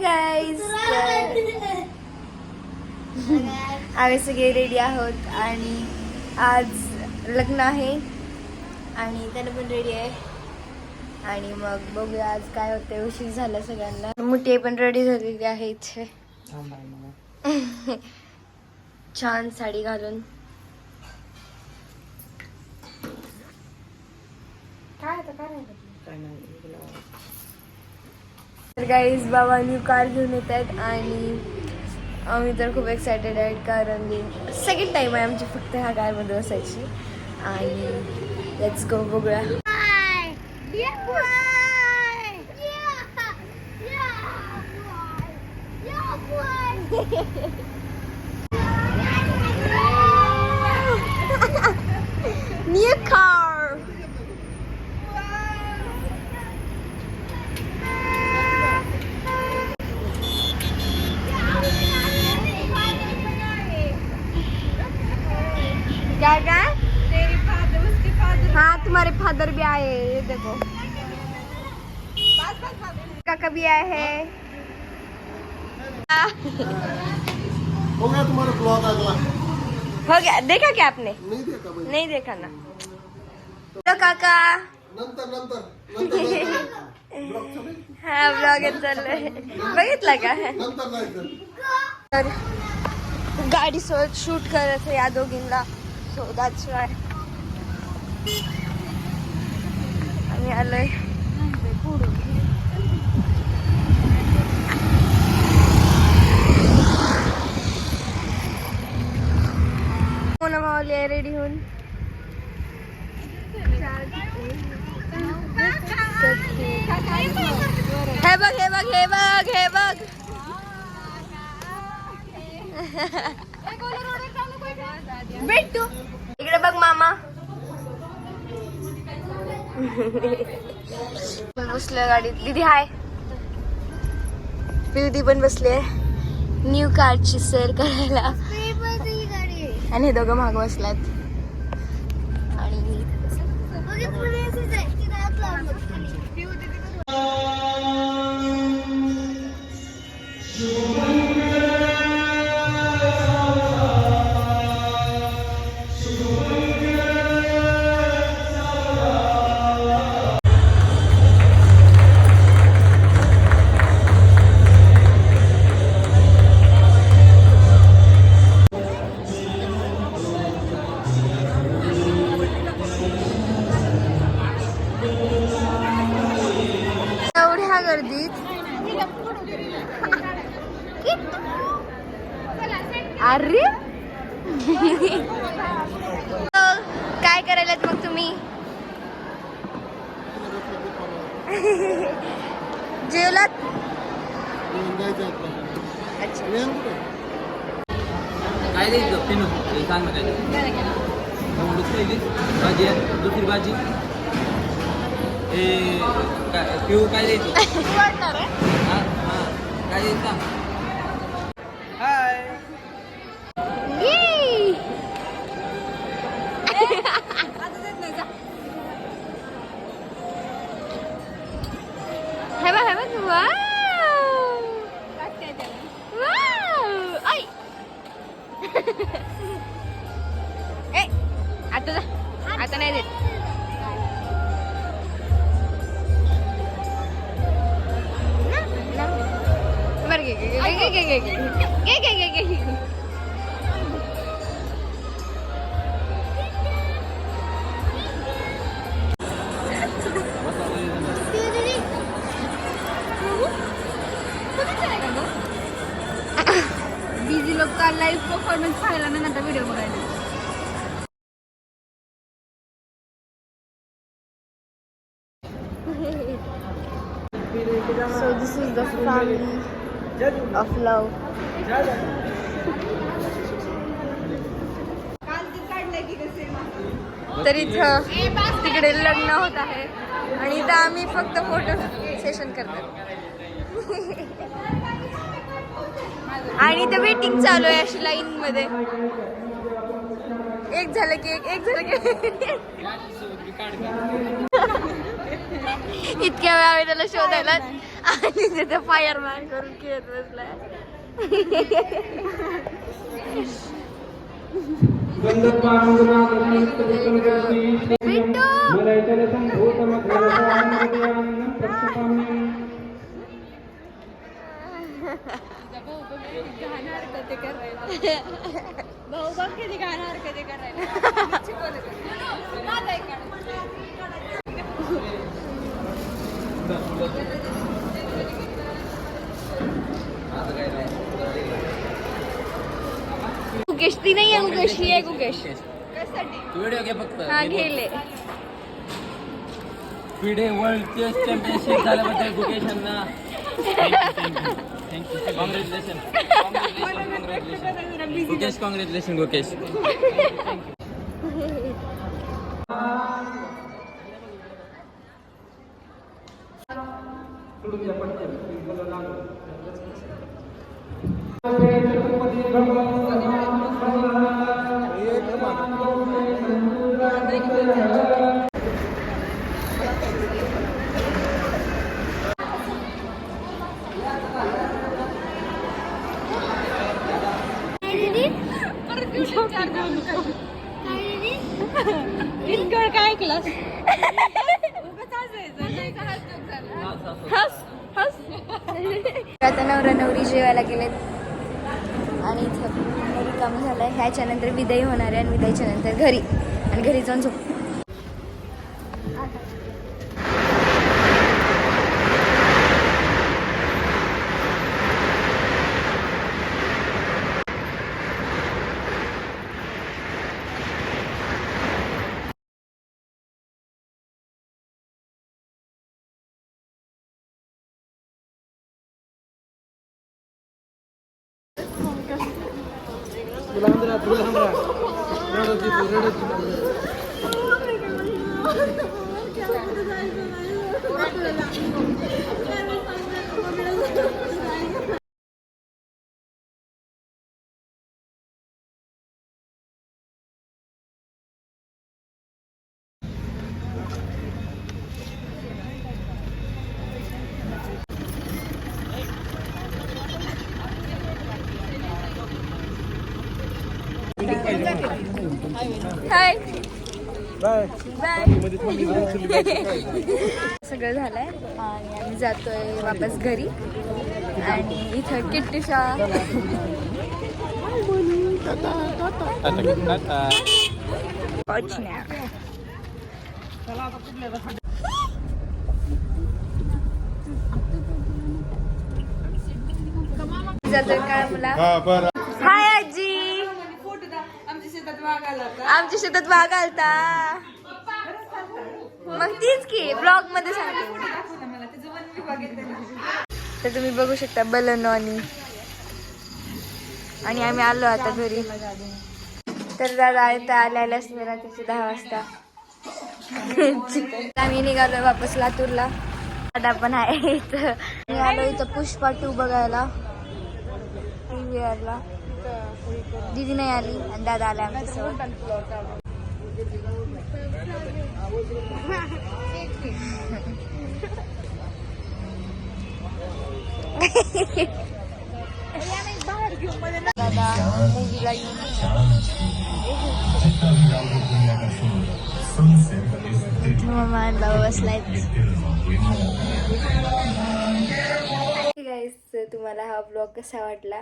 Guys, आम्ही सगळे ready आहोत आणि आज लग्न आहे आणि त्यानं पण रेडी आहे आणि मग बघूया आज काय होते. उशीर झाला सगळ्यांना. मोठी पण रेडी झालेली आहे इथे छान साडी घालून. तर गाईज बाबा न्यू कार घेऊन येत आहेत आणि आम्ही तर खूप एक्सायटेड आहेत कारण सेकंड टाइम आहे आमची फक्त ह्या कारमध्ये बसायची आणि लेट्स गो बघूया. New car. क्या क्या? तेरे फादर उसके फादर. हाँ तुम्हारे फादर भी आए हैं, ये देखो. काका भी आए हैं. हो गया तुम्हारा ब्लॉग अगला. हो गया. देखा क्या आपने? नहीं देखा भाई. नहीं देखा ना. तो काका नंतर नंतर नंतर ब्लॉग चालेल. हा ब्लॉग चाललंय बघितला का? नंतर नाही तर गाडी सोबत शूट करत या दोघींना. सो दॅट्स वाय आम्ही आलोय. मोना मावली आहे रेडी होऊन. हे बघ हे बघ हे बघ हे बघ. भेटू इकडे बघ मामा. बसलं गाडीत. दीदी हाय. दीदी पण बसली आहे न्यू कारची सैर करायला आणि हे दोघं माग बसलात आणि एवढ्या गर्दीत अरे काय करायलात मग तुम्ही? जेवलात? अच्छा काय द्यायचं पिनू सांग ना. काय पहिली भाजी आहे, दुसरी भाजी पिऊ काय द्यायचं? हां हां काय द्यायचं? हाय हे बघ हे बघ. वाव वाव आई ए आता जा. आता नाही देत. बरं घे घे घे घे घे घे घे घे घे. बिझी लोक का लाईव्ह परफॉर्मन्स पाहायला ना नंतर व्हिडिओ बघायला. So this is the family of love. तर इथं तिकडे लग्न होत आहे आणि इथं आम्ही फक्त फोटो सेशन करतो आणि इथं वेटिंग चालू आहे अशी लाईन मध्ये. एक झालं की एक झालं की इतक्या वेळा आम्ही त्याला शोधायला आणि तिथे फायरमॅन करून खेळत बसलाय. भाऊ बघ किती गाणार कधी करायला. गुकेश ती नाही आहे, गुकेश ही आहे. गुकेश तू व्हिडिओ घे फक्त. हा गेले. फिडे वर्ल्ड चेस चॅम्पियनशिप झाल्याबद्दल गुकेशांना thank you. Congratulation Gukesh. Congratulation Gukesh. इतकं काय ऐकलंस? आता नवरा नवरी जेवायला गेलेत आणि इथं रिकाम झालंय. ह्याच्या नंतर विदाई होणार आहे आणि विदाईच्या नंतर घरी आणि घरी जाऊन झोप. Hi bye. सगळं झालंय आणि आम्ही जातोय वापस घरी आणि इथं किट्टूशा जातोय काय मुला. हाय आजी. आमच्या शेतात वाघ आलता. मग तीच की ब्लॉग मध्ये सांगते. तर तुम्ही बघू शकता बलनो आणि आम्ही आलो आता घरी. तर दादा आल्यास रात्रीचे 10 वाजता. आम्ही निघालो वापस लातूरला. दादा पण आहे इथं. मी आलो इथं पुष्पा 2 बघायला PVR ला. दीदी नाही आली आणि दादा आला आमच्यासोबत. दादा मूवीला येऊन मम्मा आणि बाबा बसलाय. गाईस, तुम्हाला हा ब्लॉग कसा वाटला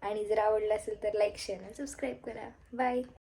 आणि जर आवडला असेल तर लाईक शेअर आणि सबस्क्राईब करा. बाय.